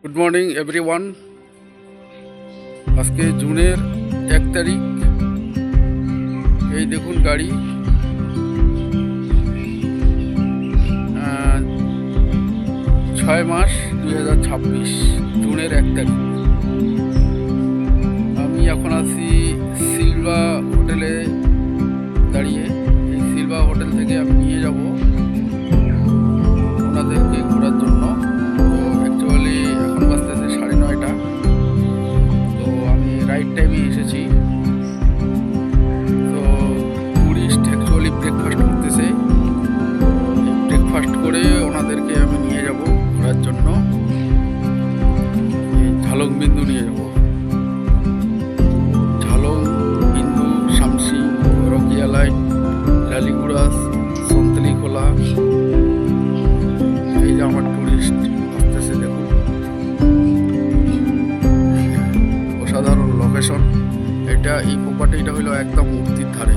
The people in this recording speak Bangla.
Good morning everyone. আজকে জুনের 1 তারিখ। এই দেখুন গাড়ি 6 মাস 2026 জুনের 1 তারিখ। আমি এখন আছি সিলভা হোটেলে দাঁড়িয়ে। এই সিলভা হোটেল থেকে আমি নিয়ে যাব ওনাদেরকে ঘোরার জন্য। তো অ্যাকচুয়ালি এখন বাজতেছে 9:30। তো আমি রাইট টাইমে এসেছি। তো টুরিস্ট অ্যাকচুয়ালি ব্রেকফাস্ট করতেছে। ব্রেকফাস্ট করে ওনাদেরকে আমি নিয়ে যাব ঘোরার জন্য। ঝালং বিন্দু নিয়ে যাব। ঝালং বিন্দু, শামসি, রকিয়ালাই, লালিগুড়াস, সন্তলিখোলা। এই যে আমার টুরিস্ট আসতেছে, দেখুন অসাধারণ লোকেশন। এই প্রপার্টিটা হলো একদম মূর্তির ধারে।